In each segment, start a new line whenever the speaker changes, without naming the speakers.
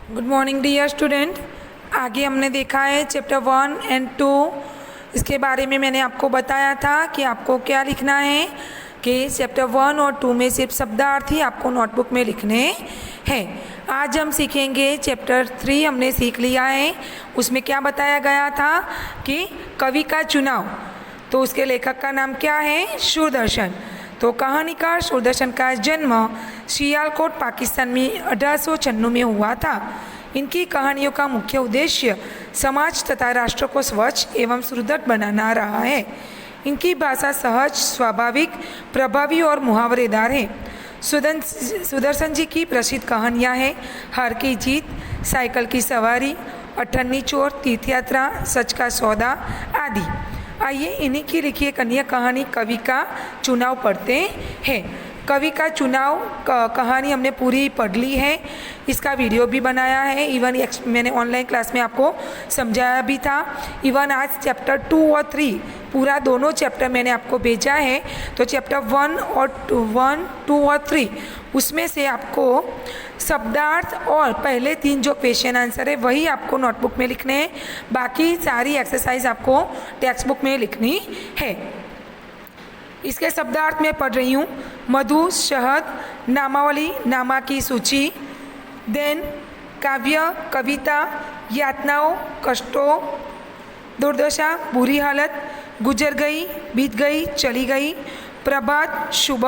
Good morning dear student. आगे हमने देखा है चैप्टर 1 एंड 2। इसके बारे में मैंने आपको बताया था कि आपको क्या लिखना है कि चैप्टर 1 और 2 में सिर्फ शब्दार्थ ही आपको नोटबुक में लिखने हैं। आज हम सीखेंगे चैप्टर 3। हमने सीख लिया है, उसमें क्या बताया गया था कि कवि का चुनाव। तो उसके लेखक का नाम क्या है? शूरदर्शन। तो कहानीकार शूरदर्शन का जन्म सियालकोट पाकिस्तान में 1896 में हुआ था। इनकी कहानियों का मुख्य उद्देश्य समाज तथा राष्ट्र को स्वच्छ एवं सुदृढ़ बनाना रहा है। इनकी भाषा सहज, स्वाभाविक, प्रभावी और मुहावरेदार है। सुदर्शन जी की प्रसिद्ध कहानियाँ हैं हार की जीत, साइकिल की सवारी, अठन्नी चोर, तीर्थयात्रा, सच का सौदा आदि। आइए इन्हीं की लिखी एक अन्य कहानी कवि का चुनाव पढ़ते हैं। कवि का चुनाव कहानी हमने पूरी पढ़ ली है, इसका वीडियो भी बनाया है। इवन मैंने ऑनलाइन क्लास में आपको समझाया भी था। इवन आज चैप्टर 2 और 3 पूरा दोनों चैप्टर मैंने आपको भेजा है। तो चैप्टर 1 और 2 और 3 उसमें से आपको शब्दार्थ और पहले 3 जो क्वेश्चन आंसर है वही आपको नोटबुक में लिखने हैं। बाकी सारी एक्सरसाइज आपको टेक्स्ट बुक में लिखनी है। इसके शब्दार्थ में पढ़ रही हूँ। मधु, शहद, नामावली, नामा की सूची, देन, काव्य, कविता, यातनाओं, कष्टों, दुर्दशा, बुरी हालत, गुजर गई, बीत गई, चली गई, प्रभात, शुभ,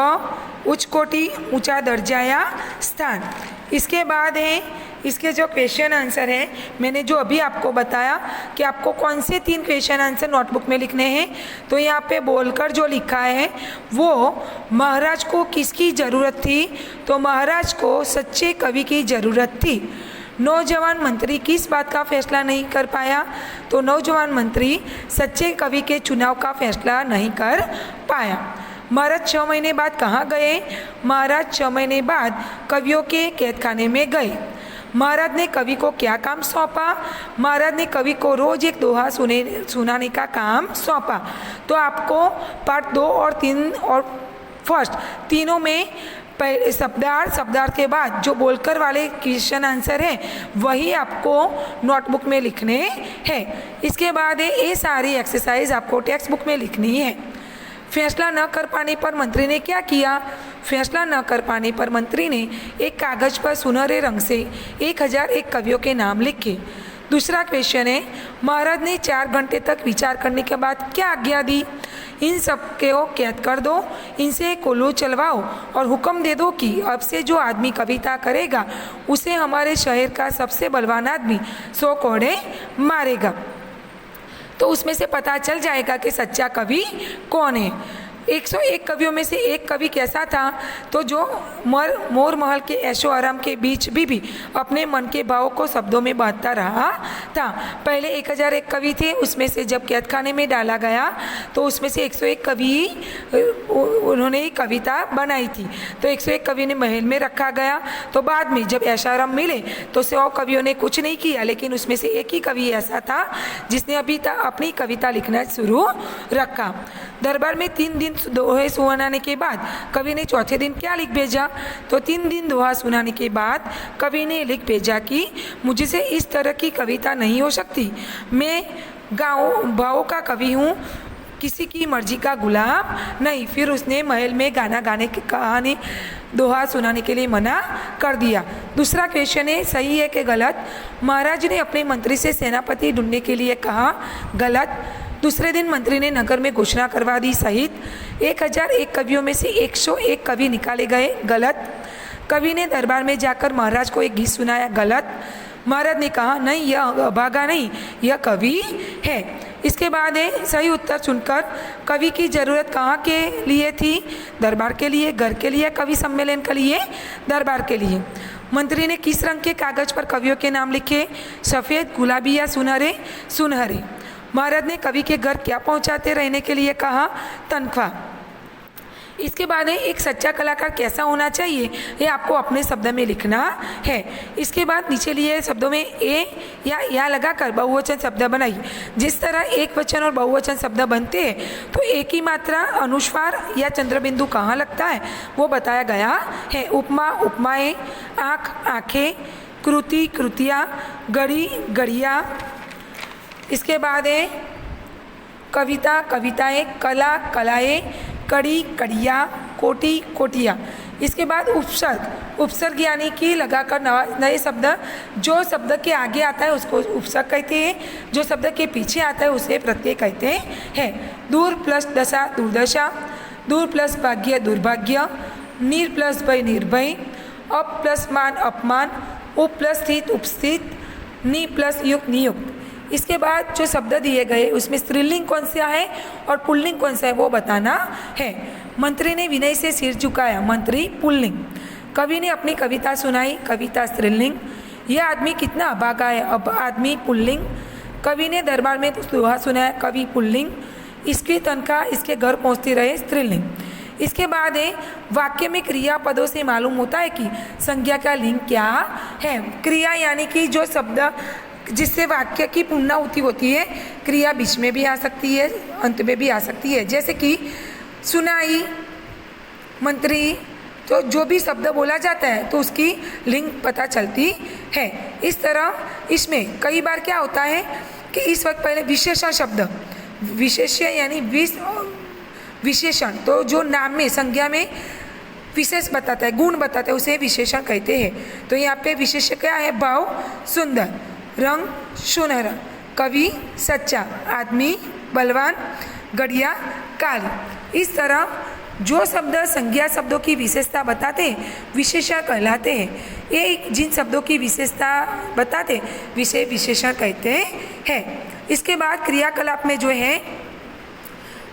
उच्च कोटि, ऊंचा दर्जा या स्थान। इसके बाद है इसके जो क्वेश्चन आंसर है, मैंने जो अभी आपको बताया कि आपको कौन से 3 क्वेश्चन आंसर नोटबुक में लिखने हैं। तो यहाँ पे बोलकर जो लिखा है वो महाराज को किसकी ज़रूरत थी? तो महाराज को सच्चे कवि की ज़रूरत थी। नौजवान मंत्री किस बात का फैसला नहीं कर पाया? तो नौजवान मंत्री सच्चे कवि के चुनाव का फैसला नहीं कर पाया। महाराज 6 महीने बाद कहाँ गए? महाराज 6 महीने बाद कवियों के कैदखाने में गए। महाराज ने कवि को क्या काम सौंपा? महाराज ने कवि को रोज एक दोहा सुनाने का काम सौंपा। तो आपको पार्ट 2 और 3 और फर्स्ट तीनों में शब्दार्थ के बाद जो बोलकर वाले क्वेश्चन आंसर है वही आपको नोटबुक में लिखने हैं। इसके बाद ये सारी एक्सरसाइज आपको टेक्स्ट बुक में लिखनी है। फैसला न कर पाने पर मंत्री ने क्या किया? फैसला न कर पाने पर मंत्री ने एक कागज पर सुनहरे रंग से 1001 कवियों के नाम लिखे। दूसरा क्वेश्चन है, महाराज ने 4 घंटे तक विचार करने के बाद क्या आज्ञा दी? इन सब को कैद कर दो, इनसे कोल्हू चलवाओ और हुक्म दे दो कि अब से जो आदमी कविता करेगा उसे हमारे शहर का सबसे बलवान आदमी 100 कोड़े मारेगा। तो उसमें से पता चल जाएगा कि सच्चा कवि कौन है। 101 कवियों में से एक कवि कैसा था? तो जो मोर महल के ऐशो आराम के बीच भी अपने मन के भावों को शब्दों में बांधता रहा था। पहले 1001 कवि थे, उसमें से जब कैदखाने में डाला गया तो उसमें से 101 कवि उन्होंने कविता बनाई थी। तो 101 कवि ने महल में रखा गया। तो बाद में जब ऐशाराम मिले तो 100 कवियों ने कुछ नहीं किया, लेकिन उसमें से एक ही कवि ऐसा था जिसने अभी तक अपनी कविता लिखना शुरू रखा। दरबार में 3 दिन दोहे सुनाने के बाद कवि ने चौथे दिन क्या लिख भेजा? तो 3 दिन दोहा सुनाने के बाद कवि ने लिख भेजा कि मुझसे इस तरह की कविता नहीं हो सकती, मैं गाँव भावों का कवि हूँ, किसी की मर्जी का गुलाम नहीं। फिर उसने महल में गाना गाने की कहानी दोहा सुनाने के लिए मना कर दिया। दूसरा क्वेश्चन है, सही है कि गलत? महाराज ने अपने मंत्री से सेनापति ढूंढने के लिए कहा, गलत। दूसरे दिन मंत्री ने नगर में घोषणा करवा दी, सहित 1001 कवियों में से 101 कवि निकाले गए, गलत। कवि ने दरबार में जाकर महाराज को एक गीत सुनाया, गलत। महाराज ने कहा, नहीं यह अभागा नहीं, यह कवि है। इसके बाद है सही उत्तर चुनकर कवि की ज़रूरत कहाँ के लिए थी? दरबार के लिए, घर के लिए, कवि सम्मेलन के लिए, दरबार के लिए। मंत्री ने किस रंग के कागज पर कवियों के नाम लिखे? सफ़ेद, गुलाबी या सुनहरे? सुनहरे। महाराज ने कवि के घर क्या पहुंचाते रहने के लिए कहा? तनख्वाह। इसके बाद है एक सच्चा कलाकार कैसा होना चाहिए, ये आपको अपने शब्द में लिखना है। इसके बाद नीचे लिए शब्दों में ए या लगाकर बहुवचन शब्द बनाइए। जिस तरह एक वचन और बहुवचन शब्द बनते हैं तो एक ही मात्रा अनुस्वार या चंद्रबिंदु कहाँ लगता है वो बताया गया है। उपमा, उपमाएं, आँख, आँखें, कृति कृतियाँ, गढ़ी गढ़िया। इसके बाद है कविता कविताएं, कला कलाएं, कड़ी कड़िया, कोटि कोटिया। इसके बाद उपसर्ग उपसर्ग यानी कि लगाकर नए शब्द, जो शब्द के आगे आता है उसको उपसर्ग कहते हैं, जो शब्द के पीछे आता है उसे प्रत्यय कहते हैं। दूर प्लस दशा दुर्दशा, दूर प्लस भाग्य दुर्भाग्य, नीर प्लस भय निर्भय, अप प्लस मान अपमान, उप प्लस स्थित उपस्थित, नि प्लस युक्त नियुक्त। इसके बाद जो शब्द दिए गए उसमें स्त्रीलिंग कौन सा है और पुल्लिंग कौन सा है वो बताना है। मंत्री ने विनय से सिर झुकाया, मंत्री पुल्लिंग। कवि ने अपनी कविता सुनाई, कविता स्त्रीलिंग। यह आदमी कितना अभागा है, अब आदमी पुल्लिंग। कवि ने दरबार में दोहा सुनाया, कवि पुल्लिंग। इसकी तनख्वाह इसके घर पहुंचती रहे, स्त्रीलिंग। इसके बाद है वाक्य में क्रिया पदों से मालूम होता है कि संज्ञा का लिंग क्या है। क्रिया यानी कि जो शब्द जिससे वाक्य की पूर्णाहुति होती है, क्रिया बीच में भी आ सकती है, अंत में भी आ सकती है। जैसे कि सुनाई, मंत्री, तो जो भी शब्द बोला जाता है तो उसकी लिंग पता चलती है। इस तरह इसमें कई बार क्या होता है कि इस वक्त पहले विशेषण शब्द, विशेष्य यानी विशेषण, तो जो नाम में संज्ञा में विशेष बताता है, गुण बताता है, उसे विशेषण कहते हैं। तो यहाँ पे विशेष्य क्या है, भाव सुंदर, रंग सुनहरा, कवि सच्चा, आदमी बलवान, गढ़िया काली। इस तरह जो शब्द संज्ञा शब्दों की विशेषता बताते हैं विशेषण कहलाते हैं। ये जिन शब्दों की विशेषता बताते विषय विशेषण कहते हैं। इसके बाद क्रियाकलाप में जो है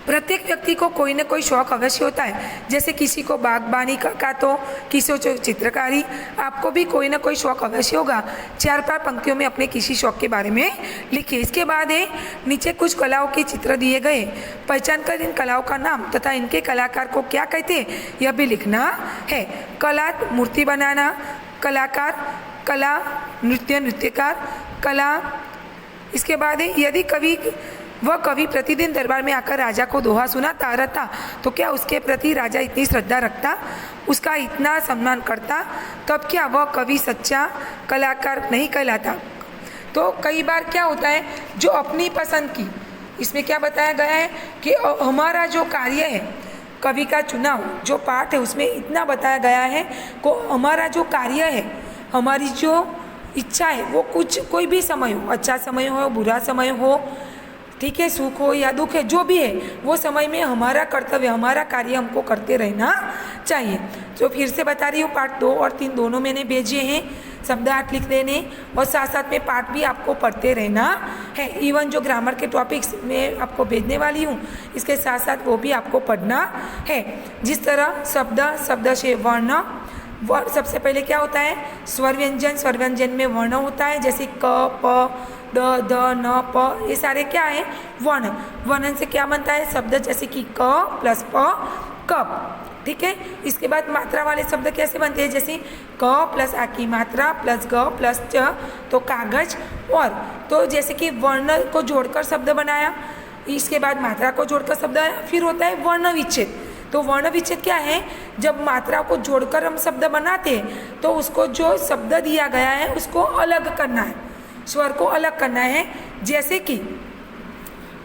प्रत्येक व्यक्ति को कोई ना कोई शौक अवश्य होता है। जैसे किसी को बागबानी का तो किसी को चित्रकारी, आपको भी कोई ना कोई शौक अवश्य होगा। 4-5 पंक्तियों में अपने किसी शौक के बारे में लिखिए। इसके बाद है नीचे कुछ कलाओं के चित्र दिए गए, पहचान कर इन कलाओं का नाम तथा इनके कलाकार को क्या कहते हैं यह भी लिखना है। कला मूर्ति बनाना, कलाकार कला, नृत्य नृत्यकार, कला। इसके बाद है यदि वह कवि प्रतिदिन दरबार में आकर राजा को दोहा सुनाता रहता तो क्या उसके प्रति राजा इतनी श्रद्धा रखता, उसका इतना सम्मान करता, तब क्या वह कवि सच्चा कलाकार नहीं कहलाता। तो कई बार क्या होता है जो अपनी पसंद की, इसमें क्या बताया गया है कि हमारा जो कार्य है, कवि का चुनाव जो पाठ है उसमें इतना बताया गया है को हमारा जो कार्य है, हमारी जो इच्छा है वो कोई भी समय हो, अच्छा समय हो, बुरा समय हो, ठीक है, सुख हो या दुख है, जो भी है वो समय में हमारा कर्तव्य, हमारा कार्य हमको करते रहना चाहिए। तो फिर से बता रही हूँ, पार्ट 2 और 3 दोनों मैंने भेजे हैं, शब्दार्थ लिख देने और साथ साथ में पाठ भी आपको पढ़ते रहना है। इवन जो ग्रामर के टॉपिक्स मैं आपको भेजने वाली हूँ इसके साथ साथ वो भी आपको पढ़ना है। जिस तरह शब्द से वर्ण, सबसे पहले क्या होता है स्वर व्यंजन, स्वर व्यंजन में वर्ण होता है, जैसे क प द द न प, ये सारे क्या है वर्ण। वर्ण से क्या बनता है शब्द, जैसे कि क प्लस प कप, ठीक है। इसके बाद मात्रा वाले शब्द कैसे बनते हैं, जैसे क प्लस आ की मात्रा प्लस ग प्लस च, तो कागज। और तो जैसे कि वर्ण को जोड़कर शब्द बनाया, इसके बाद मात्रा को जोड़कर शब्द आया, फिर होता है वर्ण विच्छेद। तो वर्ण विच्छेद क्या है, जब मात्रा को जोड़कर हम शब्द बनाते हैं तो उसको जो शब्द दिया गया है उसको अलग करना है, स्वर को अलग करना है। जैसे कि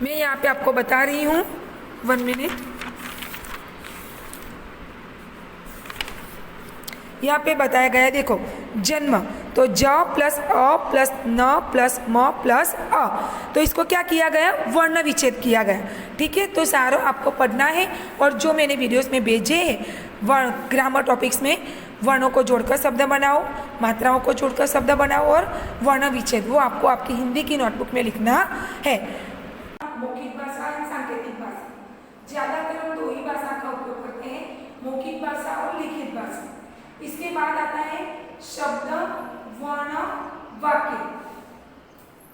मैं यहाँ पे आपको बता रही हूँ, 1 मिनट, यहाँ पे बताया गया है, देखो जन्म, तो ज प्लस अ प्लस न प्लस म प्लस अ, तो इसको क्या किया गया वर्ण विच्छेद किया गया, ठीक है। तो सारों आपको पढ़ना है और जो मैंने वीडियोस में भेजे हैं वर्ण ग्रामर टॉपिक्स में वर्णों को जोड़कर शब्द बनाओ, मात्राओं को जोड़कर शब्द बनाओ और वर्ण विच्छेद, वो आपको आपकी हिंदी की नोटबुक में लिखना है। मौखिक भाषा, सांकेतिक भाषा, ज्यादातर हम 2 ही भाषा का उपयोग करते हैं, मौखिक भाषा और लिखित भाषा। इसके बाद आता है शब्द, वर्ण, वाक्य।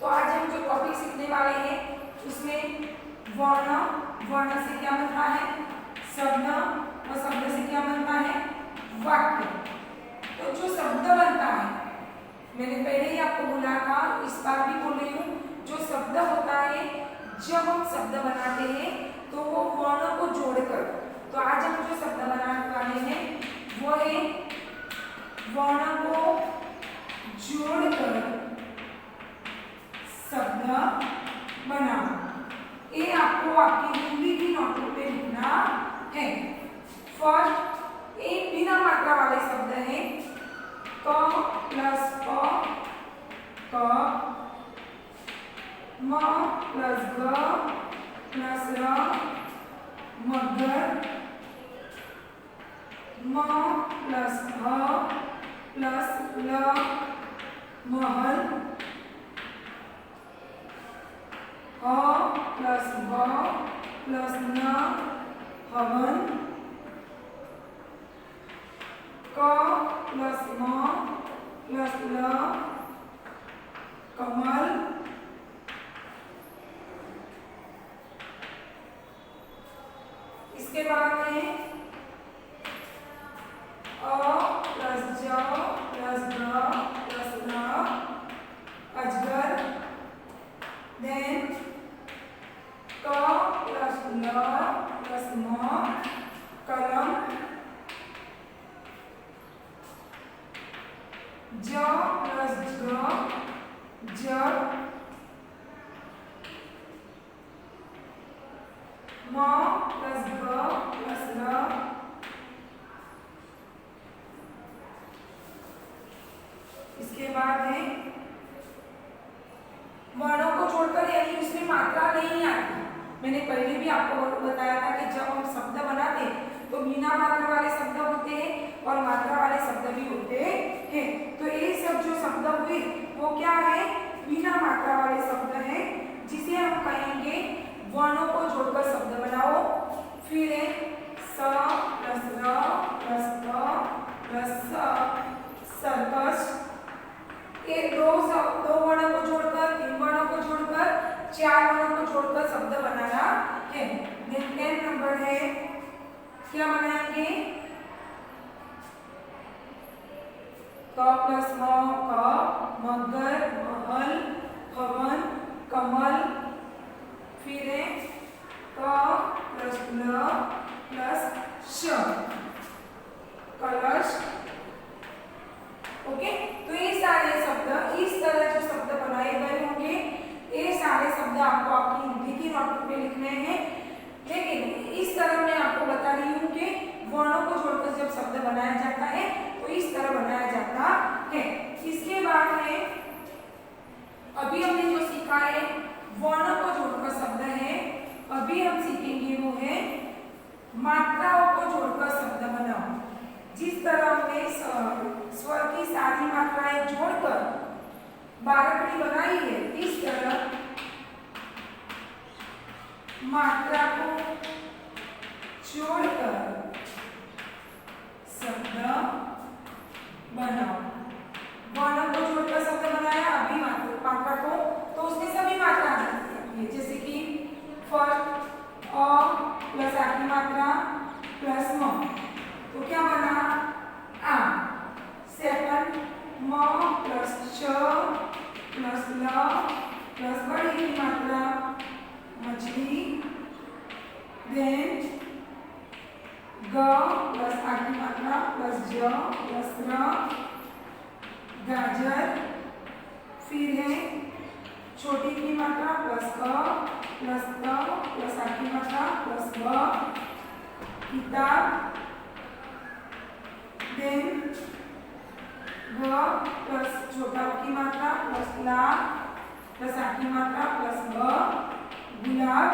तो आज हम जो टॉपिक सीखने वाले हैं उसमें वर्ण से क्या बनता है शब्द, और शब्द से क्या बनता है वाक्य। तो जो शब्द बनता है, मैंने पहले ही आपको बोला था, इस बार भी बोल रही हूँ, जो शब्द होता है जब हम शब्द बनाते हैं तो वो वर्ण को जोड़कर, तो आज हम जो शब्द बनाने वाले हैं वो है वर्ण को जोड़ म प्लस ह प्लस ल महल, ह प्लस व प्लस न हवन, क प्लस म प्लस ल कमल, इसके बाद में अ प्लस ज प्लस ग प्लस र अजगर, देन क प्लस ल प्लस म कलम, ज प्लस ग जग, म प्लस ग प्लस र इसके बाद है वर्णों को जोड़कर यानी उसमें मात्रा नहीं आती। मैंने पहले भी आपको बताया था कि जब हम शब्द बनाते हैं तो बिना मात्रा वाले शब्द होते हैं और मात्रा वाले शब्द भी होते हैं। तो ये सब जो शब्द हुए वो क्या है, बिना मात्रा वाले शब्द हैं, जिसे हम कहेंगे वर्णों को जोड़कर शब्द बनाओ। फिर है स प्लस र प्लस क प्लस स सर्कस, ये दो वर्णों को जोड़कर, तीन वर्णों को जोड़कर, चार वर्णों को जोड़कर शब्द बनाना है। देन 10 नंबर है, क्या बनाएंगे, क प्लस म क मगर महल हवन कमल, फिर है क प्लस ल प्लस श कलश। ओके, तो ये सारे शब्द इस तरह जो शब्द बनाए गए होंगे, ये सारे शब्द आपको आपकी हिंदी की नोटबुक में लिखने हैं। लेकिन इस तरह मैं आपको बता रही हूँ कि वर्णों को जोड़कर जब शब्द बनाया जाता है तो इस तरह बनाया जाता है। इसके बाद में अभी हमने जो सीखा है वर्णों को जोड़कर शब्द है, अभी हम सीखेंगे वो है मात्राओं को जोड़कर शब्द बनाओ। जिस तरह हमने स्वर की सारी मात्राएं जोड़कर बारकड़ी बनाई है, इस तरह मात्रा को जोड़कर शब्द बनाओ। वर्णों को जोड़कर शब्द बनाया, अभी मात्रा को, तो उसमें सभी मात्रा आ जाती है, जैसे कि फर्स्ट अ प्लस आखिरी मात्रा प्लस म, तो क्या बना आ। सेकंड म प्लस च प्लस ल प्लस बड़ी की मात्रा मछली, देन ग प्लस आखिरी मात्रा प्लस ज प्लस र गाजर, फिर है छोटी की मात्रा प्लस क प्लस त प्लस आखिरी मात्रा प्लस व किताब, देन ग प्लस छोटा की मात्रा प्लस ला प्लस आखिरी मात्रा प्लस व गुलाब,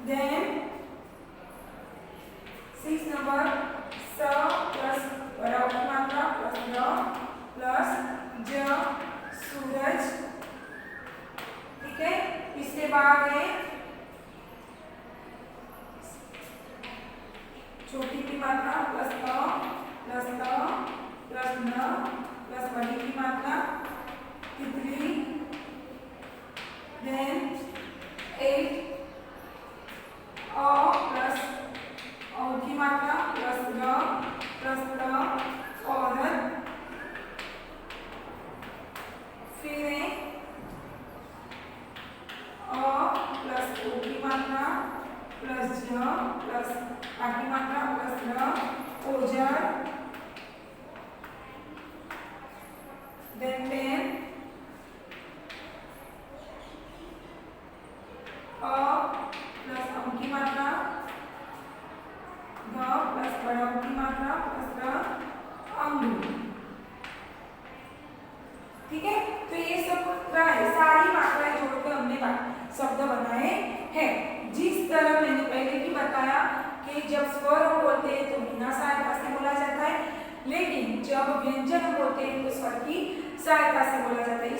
देन 6 नंबर स प्लस बड़ा की मात्रा प्लस र प्लस ज सूरज। ठीक है, इसके बाद है छोटी की मात्रा प्लस क प्लस त प्लस न प्लस बड़ी की मात्रा तितली, देन 8 अ प्लस औ की मात्रा प्लस र प्लस त औरत, फिर अ प्लस ओ की मात्रा प्लस ज प्लस आखिरी मात्रा प्लस र औजार, देन 10 अ प्लस अ की मात्रा ग प्लस बड़ा की मात्रा प्लस र अंगूर। ठीक है, तो ये सब सारी मात्राएं जोड़कर हमने शब्द बनाए हैं। जिस तरह मैंने पहले भी बताया कि जब स्वर हम बोलते हैं तो बिना सहायता से बोला जाता है, लेकिन जब व्यंजन हम बोलते हैं तो स्वर की सहायता से बोला जाता है।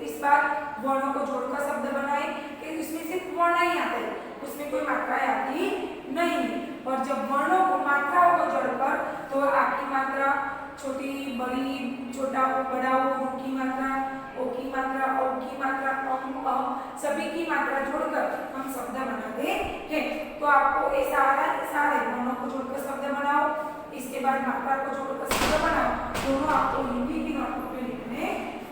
इस बार वर्णों को जोड़कर शब्द बनाए कि इसमें सिर्फ वर्ण ही आते हैं, उसमें कोई मात्राएं आती नहीं। और जब वर्णों को मात्राओं को जोड़कर तो आ की मात्रा, छोटी बड़ी, छोटा ओ बड़ा ओ, ऊ की मात्रा, ओ की मात्रा, औ की मात्रा, सभी की मात्रा जोड़कर हम शब्द बनाते हैं। तो आपको ये सारे वर्णों को जोड़कर शब्द बनाओ, इसके बाद मात्रा को जोड़कर शब्द बनाओ, दोनों आपको हिंदी की नोटबुक में लिखने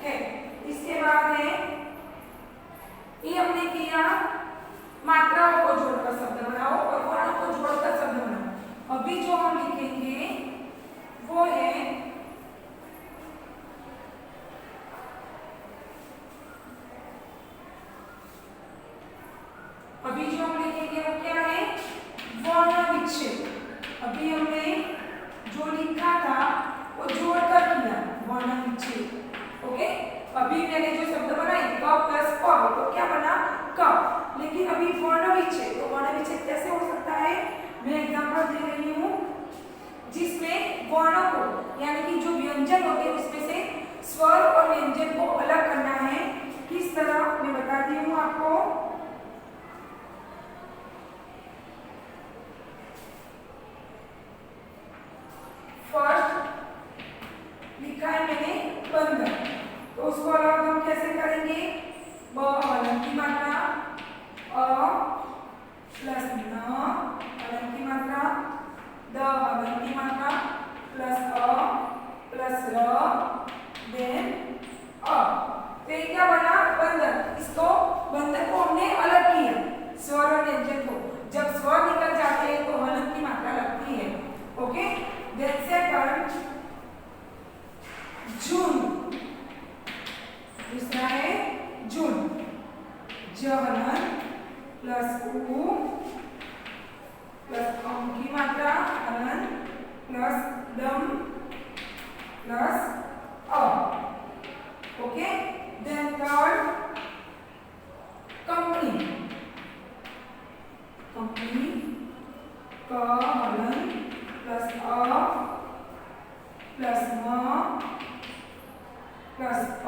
हैं। इसके बाद है ये हमने किया मात्राओं को जोड़कर शब्द बनाओ और वर्णों को जोड़कर शब्द बनाओ। अभी जो हम लिखेंगे वो है वो क्या है, वर्ण विच्छेद। अभी हमने जो लिखा था वो जोड़कर किया वर्ण विच्छेद। ओके, अभी मैंने जो शब्द बनाए क प्लस प तो क्या बना क, लेकिन अभी वर्ण विच्छेद, तो वर्ण विच्छेद कैसे हो सकता है, मैं एग्जांपल दे रही हूँ जिसमें वर्णों को यानी कि जो व्यंजन होते हैं उसमें से स्वर और व्यंजन को अलग करना है। किस तरह मैं बताती हूँ आपको। फर्स्ट लिखा है मैंने 15, तो उसको अलग हम कैसे करेंगे, ब हलन की मात्रा, अ प्लस न हलन की मात्रा, द हलन की मात्रा प्लस अ प्लस र देन अ। तो ये क्या बना 15। इसको 15 को हमने अलग किया स्वर और व्यंजन को। जब स्वर निकल जाते हैं तो हलन की मात्रा लगती है। ओके, देन सेकंड जून, दूसरा है जून, ज हलन प्लस उ प्लस अम की मात्रा हलन प्लस दम प्लस अ। Okay, then third company, company क हलन प्लस अ प्लस म प्लस प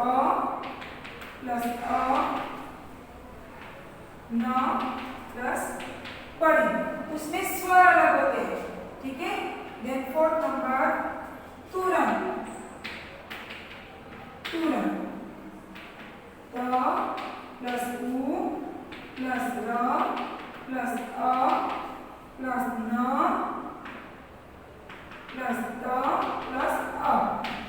प्लस अ न प्लस पड़ी, उसमें स्वर अलग होते हैं। ठीक है, देन फोर्थ नंबर तुरंत, तुरंत त प्लस उ प्लस र प्लस अ प्लस न प्लस त प्लस अ,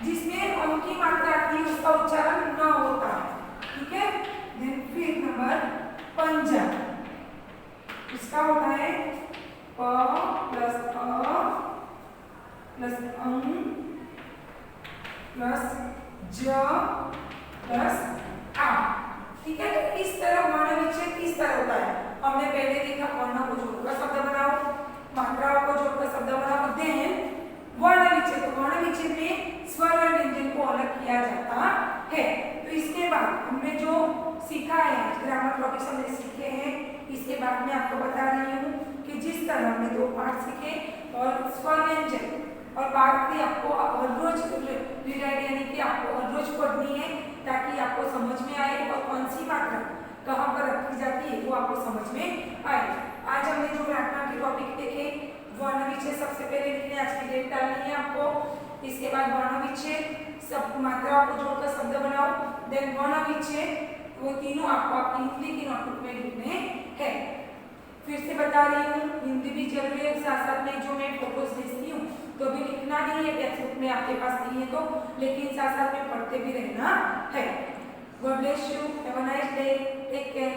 जिसमें अम की मात्रा आती है उसका उच्चारण न होता है। ठीक है, देन फिफ्थ नंबर पंजा, इसका होता है प प्लस अ प्लस अं प्लस ज प्लस आ। ठीक है, तो इस तरह वर्ण विच्छेद इस तरह होता है। हमने पहले देखा वर्णों को जोड़कर शब्द बनाओ, मात्राओं को जोड़कर शब्द बनाओ, देन वर्ण विच्छेद। तो वर्ण विच्छेद में स्वर और व्यंजन को अलग किया जाता है। तो इसके बाद हमने जो सीखा है, ग्रामर टॉपिक्स हमने सीखे हैं, इसके बाद मैं आपको बता रही हूँ कि जिस तरह हमने 2 पार्ट सीखे और स्वर व्यंजन और बात की आपको हर रोज रीडाइट यानी कि आपको हर रोज पढ़नी है ताकि आपको समझ में आए और कौन सी मात्रा कहाँ पर रखी जाती है वो आपको समझ में आए। आज हमने जो व्याकरण के टॉपिक देखे, वर्ण विच्छेद सबसे पहले लिखने आज की डेट डालनी है आपको, इसके बाद वर्ण विच्छेद, सब मात्राओं को जोड़कर शब्द बनाओ, देन वर्ण विच्छेद, वो तीनों आपको आपकी हिंदी की नोटबुक में लिखने हैं। फिर से बता रही हूँ, हिंदी भी जरूरी है, साथ साथ में जो मैं फोटोज भेजती हूँ तो भी लिखना नहीं है, टेक्स्ट बुक में आपके पास नहीं है तो, लेकिन साथ साथ में पढ़ते भी रहना है। God bless you, have a nice day, take care.